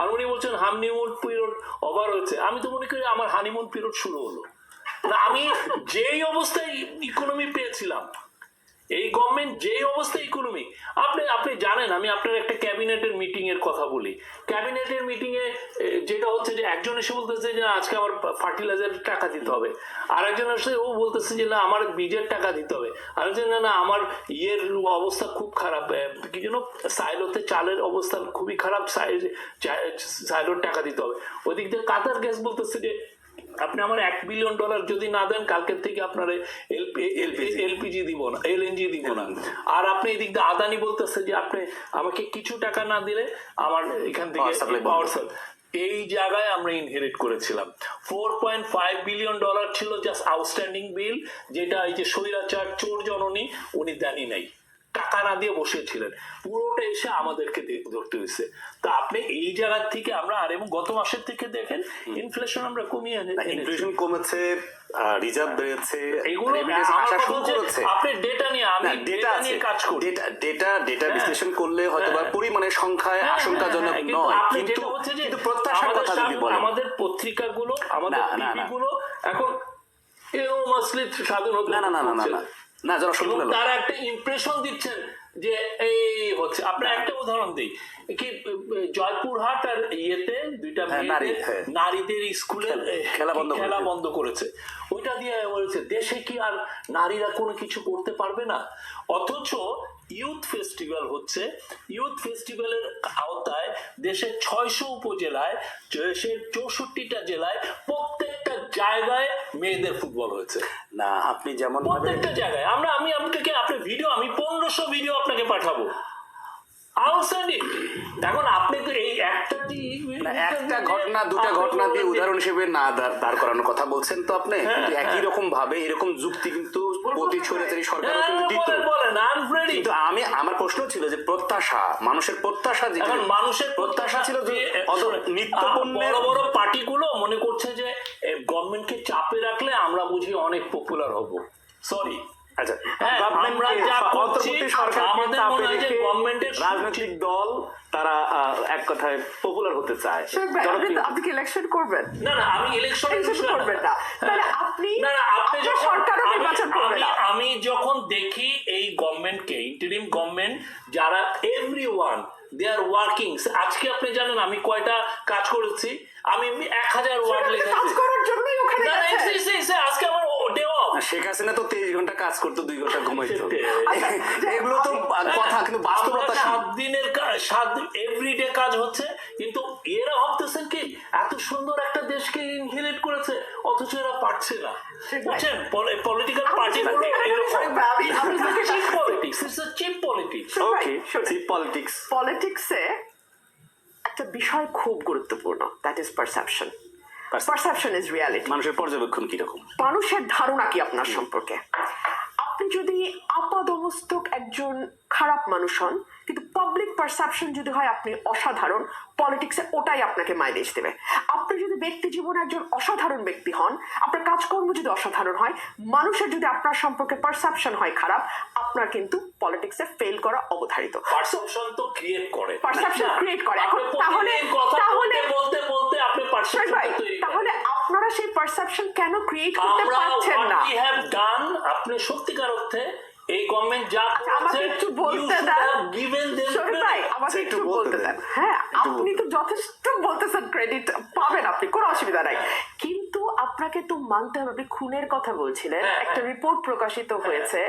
আর উনি বলছেন honeymoon period over হয়েছে। আমি তো মনে করি আমার হানিমুন পিরিয়ড শুরু হলো না। আমি যেই অবস্থায় ইকোনমি পেয়েছিলাম, এই গভর্নমেন্ট যেই অবস্থায় ইকোনমি, আপনি জানেন, আমি আপনার একটা ক্যাবিনেটের মিটিং এর কথা বলি। ক্যাবিনেটের মিটিং এ যেটা হচ্ছে যে একজন এসে বলতেছে যে আজকে আমার ফার্টিলাইজারের টাকা দিতে হবে, আর একজন এসে ও বলতেছে যে না আমার বীজের টাকা দিতে হবে, আরেকজন না আমার ইয়ের অবস্থা খুব খারাপ, কি যেন সাইলোতে চালের অবস্থা খুবই খারাপ, সাইলোর টাকা দিতে হবে। ওদিক দিয়ে কাতার গ্যাস বলতেছে যে আপনি আমার $1 বিলিয়ন যদি না দেন কালকের থেকে আপনার এলপিজি দিব না, এলএনজি দিব না। আর আপনি এদিক দিয়ে আদানি বলতেছে যে আপনি আমাকে কিছু টাকা না দিলে আমার এখান থেকে পাওয়ার সাপ্লাই। এই জায়গায় আমরা ইনহেরিট করেছিলাম। $4.5 বিলিয়ন ছিল জাস্ট আউটস্ট্যান্ডিং বিল, যেটা এই যে স্বৈরাচার চোর জননী উনি দেনই নাই, টাকা না দিয়ে বসেছিলেন, পুরোটা এসে আমাদেরকে ধরতে হয়েছে। তা আপনি এই জায়গার থেকে আমরা, আর এবং গত মাসের থেকে দেখেন ইনফ্লেশন আমরা কমিয়ে ইনফ্লেশন কমেছে, রিজার্ভ বেড়েছে, এগুলো আপনি ডেটা নিয়ে, আমি ডেটা নিয়ে কাজ করি। ডেটা বিশ্লেষণ করলে হয়তো বা পরিমাণের সংখ্যায় আশঙ্কাজনক নয়, কিন্তু প্রত্যাশার কথা যদি বলেন, আমাদের পত্রিকাগুলো, আমাদের টিভিগুলো এখন মাসলি স্বাধীন হতে না যারা তারা একটা ইমপ্রেশন দিচ্ছেন যে এই হচ্ছে। আপনার একটা উদাহরণ দিই, কি জয়পুরহাট আর ইয়েতে দুইটা নারীদের স্কুলের খেলা বন্ধ করেছে, ওইটা দিয়ে বলেছে দেশে কি আর নারীরা কোনো কিছু করতে পারবে না। অথচ ইউথ ফেস্টিভ্যাল হচ্ছে, ইউথ ফেস্টিভ্যালের আওতায় দেশের 600 উপজেলায়, দেশের 64টা জেলায় প্রত্যেকটা জায়গায় মেয়েদের ফুটবল হয়েছে। না আপনি যেমন প্রত্যেকটা জায়গায় আমি আপনাকে, আপনি ভিডিও, আমি 1500 ভিডিও আপনাকে পাঠাবো। এখন আপনি তো এই একটা ঘটনা দুটা ঘটনা দিয়ে উদাহরণ হিসেবে না দাঁড় করানোর কথা বলছেন তো আপনি, কিন্তু একই রকম ভাবে এরকম যুক্তি কিন্তু প্রতি স্বৈরাচারী সরকার কিন্তু দিত। কিন্তু আমার প্রশ্ন ছিল যে প্রত্যাশা, মানুষের প্রত্যাশা, যেটা মানুষের প্রত্যাশা ছিল যে নিত্য বড় বড় পার্টিগুলো মনে করছে যে গভর্নমেন্টকে চাপে রাখলে আমরা বুঝি অনেক পপুলার হব। সরি, আচ্ছা, আমরা যা করছি আমাদের মনে হয় যে গভর্নমেন্টের রাজনৈতিক দল তারা এক কথায় পপুলার হতে চায়। আপনি কি ইলেকশন করবেন? না আমি ইলেকশন করবেন না, তাহলে আপনি সরকারও নির্বাচন করবেন না। আমি যখন দেখি এই গভর্নমেন্টকে, ইন্টারিম গভর্নমেন্ট, যারা এভরিওয়ান দে আর ওয়ার্কিং। আজকে আপনি জানেন আমি কয়টা কাজ করেছি, আমি 1000 ওয়ার্ড লিখেছি কাজ করার জন্যই ওখানে গেছে। আজকে আমার ডে অফ। শেখ হাসিনা তো 23 ঘন্টা কাজ করতো, 2 ঘন্টা ঘুমাইতো। এগুলো তো কথা, কিন্তু বাস্তবতা 7 দিনের 7 এভরিডে কাজ হচ্ছে। কিন্তু এরা ভাবতেছেন কি এত সুন্দর একটা দেশকে ইনহেরিট করেছে, অথচ এরা পারছে না। বুঝছেন, পলিটিক্যাল পার্টিগুলো পলিটিক্সে একটা বিষয় খুব গুরুত্বপূর্ণ, that is perception. Perception is reality. মানুষের পর্যবেক্ষণ কিরকম, মানুষের ধারণা কি আপনার সম্পর্কে। আপনি যদি আপাদমস্তক একজন খারাপ মানুষ হন, কিন্তু পাবলিক পারসেপশন যদি হয় আপনি অসাধারণ, পলিটিক্সে ওটাই আপনাকে মাইলেজ দেবে। আপনি যদি ব্যক্তি জীবনে একজন অসাধারণ ব্যক্তি হন, আপনার কাজকর্ম যদি অসাধারণ হয়, মানুষের যদি আপনার সম্পর্কে পারসেপশন হয় খারাপ, আপনার কিন্তু পলিটিক্সে ফেল করা অবধারিত। পারসেপশন তো ক্রিয়েট করে, পারসেপশন ক্রিয়েট করে। এখন তাহলে বলতে আপনি পারসেপশন তৈরি করেন। তাহলে আপনারা সেই পারসেপশন কেন ক্রিয়েট করতে পারছেন না? We have done, আপনি সত্যিকার অর্থে এই গভর্নমেন্ট যা আমাকে একটু বলতে দেন, আমাকে একটু বলতে দেন। হ্যাঁ, আপনি তো যথেষ্ট বলতেছেন, ক্রেডিট পাবেন আপনি, কোনো অসুবিধা নাই। কিন্তু আপনাকে তো মানতে হবে, আপনি খুনের কথা বলছিলেন, একটা রিপোর্ট প্রকাশিত হয়েছে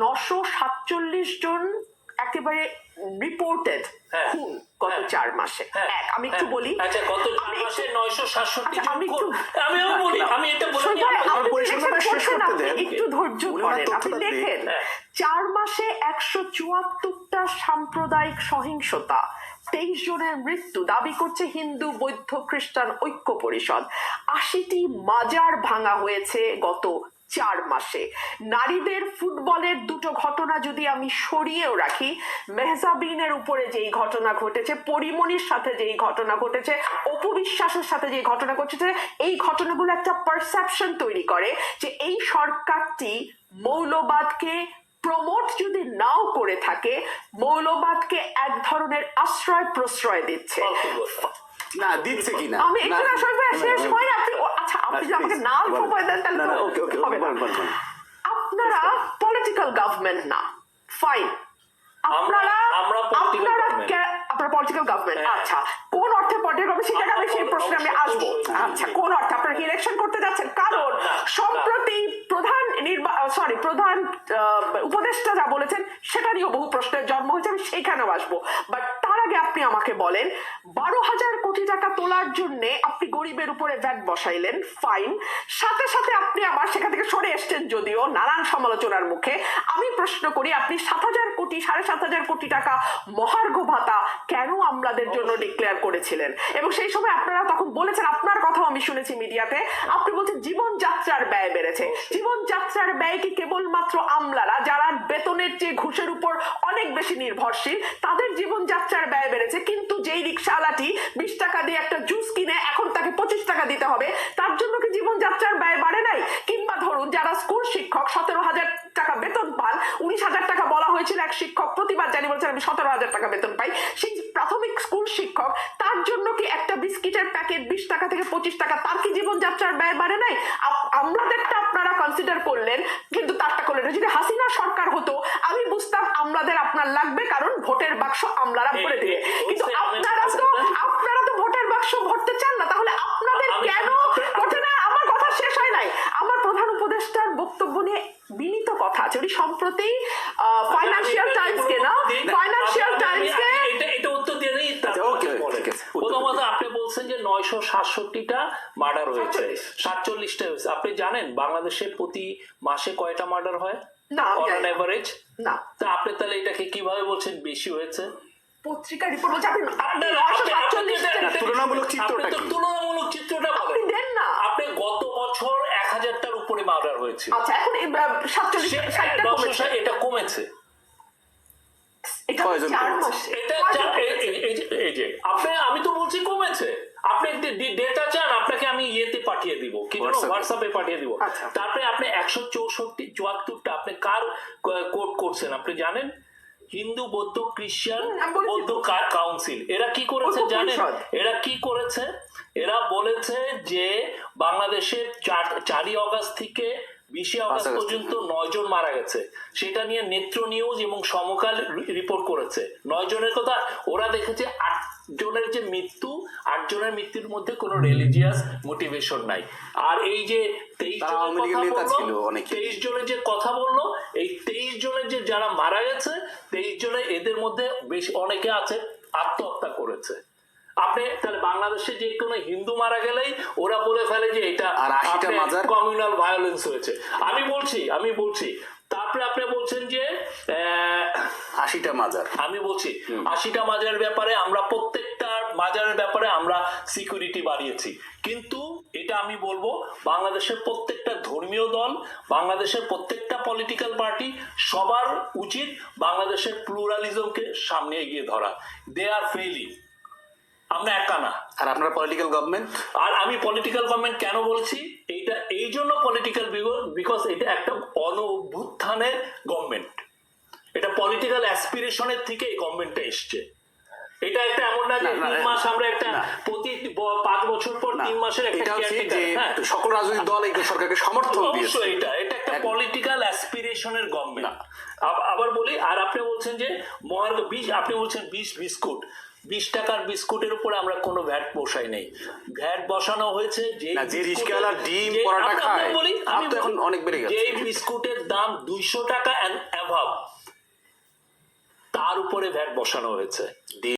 947 জন একেবারে রিপোর্টেড খুন গত 4 মাসে। আমি একটু বলি, গত 4 মাসে 967 জন খুন। একটু ধৈর্য ধরেন, আপনি দেখেন 4 মাসে 174টা সাম্প্রদায়িক সহিংসতা, 23 জনের মৃত্যু দাবি করছে হিন্দু বৌদ্ধ খ্রিস্টান ঐক্য পরিষদ। 80টি মাজার ভাঙা হয়েছে গত 4 মাসে। নারীদের ফুটবলের 2টো ঘটনা যদি আমি সরিয়েও রাখি, মেহজাবিনের উপরে যেই ঘটনা ঘটেছে, পরিমণির সাথে যেই ঘটনা ঘটেছে, অপবিশ্বাসের সাথে যেই ঘটনা ঘটেছে, এই ঘটনাগুলো একটা পারসেপশন তৈরি করে যে এই সরকারটি মৌলবাদকে প্রমোট যদি নাও করে থাকে, মৌলবাদকে এক ধরনের আশ্রয় প্রশ্রয় দিচ্ছে। না দিচ্ছে কিনা আমি একটু না সবাই শেষ হয় না, আপনি আচ্ছা আপনি যদি আমাকে না সময় দেন তাহলে তো ওকে ওকে হবে না। আপনারা পলিটিক্যাল গভর্নমেন্ট না, ফাইন, আপনারা পলিটিক্যাল গভর্নমেন্ট, আচ্ছা কোন অর্থে পলিটিক্যাল গভর্নমেন্ট সেটা আমি সেই প্রশ্নে আমি আসবো। আচ্ছা কোন অর্থে আপনারা কি ইলেকশন করতে যাচ্ছেন? কারণ সম্প্রতি প্রধান উপদেষ্টা যা বলেছেন সেটা নিয়েও বহু প্রশ্নের জন্ম হয়েছে, আমি সেইখানেও আসবো। বাট তার আগে আপনি আমাকে বলেন, 12,000 কোটি টাকা তোলার জন্য আপনি গরিবের উপরে ভ্যাট বসাইলেন, ফাইন, সাথে সাথে আপনি আবার সেখান থেকে সরে এসছেন যদিও নানান সমালোচনার মুখে। আমি প্রশ্ন করি, আপনি 7,000 কোটি 7,500 কোটি টাকা মহার্ঘ ভাতা কেন আমলাদের জন্য ডিক্লেয়ার করেছিলেন? এবং সেই সময় আপনারা তখন বলেছেন, আপনার কথাও আমি শুনেছি মিডিয়াতে, আপনি বলছেন জীবনযাত্রার ব্যয় বেড়েছে। জীবনযাত্রার ব্যয় কি কেবলমাত্র আমলারা যারা বেতনের চেয়ে ঘুষের উপর অনেক বেশি নির্ভরশীল তাদের জীবনযাত্রার ব্যয় বেড়েছে, কিন্তু যেই রিক্সাওয়ালাটি 20 টাকা দিয়ে একটা জুস কিনে এখন তাকে 25 টাকা দিতে হবে, তার জন্য কি জীবনযাত্রার ব্যয় বাড়ে নাই? কিংবা ধরুন যারা স্কুল শিক্ষক 17,000 টাকা বেতন পান, 19,000 টাকা বলা হয়েছিল এক শিক্ষক প্রতিবাদ জানি বলছেন আমি 17,000 টাকা বেতন পাই, সেই প্রাথমিক স্কুল শিক্ষক, তার জন্য কি একটা বিস্কিটের প্যাকেট 20 টাকা থেকে 25 টাকা, তার কি জীবনযাত্রার ব্যয় বাড়ে নাই? আমলাদেরটা আপনারা কনসিডার করলেন কিন্তু তারটা করলেন না। যদি হাসিনা সরকার হতো আমি বুঝতাম আমলাদের আপনার লাগবে, কারণ ভোটের বাক্স আমলারা ভরে দিবে, কিন্তু আপনারা তো ভোটের বাক্স ভরতে চান না, তাহলে আপনাদের কেন ভোটে না? আমার কথা শেষ হয় নাই। আমার প্রধান উপদেষ্টার বক্তব্য নিয়ে বিনীত কথা আছে, উনি সম্প্রতি ফাইন্যান্সিয়াল টাইমসকে এটা উত্তর দিয়ে নেই। প্রথমত আপনি বলছেন যে 967টা মার্ডার হয়েছে, 47টা হয়েছে। আপনি জানেন বাংলাদেশে প্রতি মাসে কয়টা মার্ডার হয় না অন এভারেজ? না। তা আপনি তাহলে এটাকে কিভাবে বলছেন বেশি হয়েছে? পত্রিকা রিপোর্ট বলছে আপনি তুলনামূলক চিত্রটা কি? তুলনামূলক চিত্রটা আপনি দেন না। আপনি গত বছর 1000টার উপরে মার্ডার হয়েছে। আচ্ছা এখন 47 এটা কমেছে। এটা 4 মাস। এই যে আমি তো বলছি কমেছে। আপনি ডেটা চান, আপনাকে আমি ইয়েতে পাঠিয়ে দিব, কি জানো, হোয়াটসঅ্যাপে পাঠিয়ে দিব। তারপরে আপনি 164-74টা আপনি কার কোট করছেন আপনি জানেন? হিন্দু, বৌদ্ধ, খ্রিস্টান, বৌদ্ধ কাউন্সিল। এরা কি করেছে জানেন? এরা কি করেছে? এরা বলেছে যে বাংলাদেশের 4ই আগস্ট থেকে 20 আগস্ট পর্যন্ত 9 জন মারা গেছে। সেটা নিয়ে নেত্র নিউজ এবং সমকাল রিপোর্ট করেছে 9 জনের কথা। ওরা দেখেছে 8 জনের যে মৃত্যু, 8 জনের মৃত্যুর মধ্যে কোনো রিলিজিয়াস মোটিভেশন নাই। আর এই যে 23 জনের যে কথা বললো, এই 23 জনের যে যারা মারা গেছে, 23 জনের এদের মধ্যে বেশি অনেকে আছে আত্মহত্যা করেছে। আপনি তাহলে বাংলাদেশে যে কোনো হিন্দু মারা গেলেই ওরা বলে ফেলে যে এটা কমিউনাল ভায়োলেন্স হয়েছে। আমি বলছি তারপরে আপনি বলছেন যে 80টা মাজার। আমি বলছি 80টা মাজারের ব্যাপারে আমরা প্রত্যেকটা মাজারের ব্যাপারে আমরা সিকিউরিটি বাড়িয়েছি, কিন্তু এটা আমি বলবো বাংলাদেশের প্রত্যেকটা ধর্মীয় দল, বাংলাদেশের প্রত্যেকটা পলিটিক্যাল পার্টি সবার উচিত বাংলাদেশের প্লুরালিজমকে সামনে এগিয়ে ধরা। দে আর ফেইলিং, আমরা একা না। আর আপনারা পলিটিক্যাল গভর্নমেন্ট। আর আমি পলিটিক্যাল গভর্নমেন্ট কেন বলছি? এইটা এই জন্য পলিটিক্যাল, বিকজ এটা একটা অনভ্যুত্থানের গভর্নমেন্ট। এটা পলিটিক্যাল অ্যাসপিরেশনের থেকে এই গভর্নমেন্টটা এসছে। এটা একটা এমন না যে 3 মাস আমরা একটা প্রতি 5 বছর পর 3 মাসের একটা সকল রাজনৈতিক দল এই সরকারকে সমর্থন দিয়েছে। এটা একটা পলিটিক্যাল অ্যাসপিরেশনের গভর্নমেন্ট। আবার বলি, আর আপনি বলছেন যে মহার্ঘ 20, আপনি বলছেন 20 বিস্কুট, 20 টাকার বিস্কুটের উপরে আমরা কোনো ভ্যাট বসাই নাই। ভ্যাট বসানো হয়েছে যে রিস্কাওয়ালা ডিম পরোটা খায়, আমি তো এখন অনেক বেড়ে গেছে। যে বিস্কুটের দাম 200 টাকা এন্ড অ্যাভাব, তার উপরে ভ্যাট বসানো হয়েছে।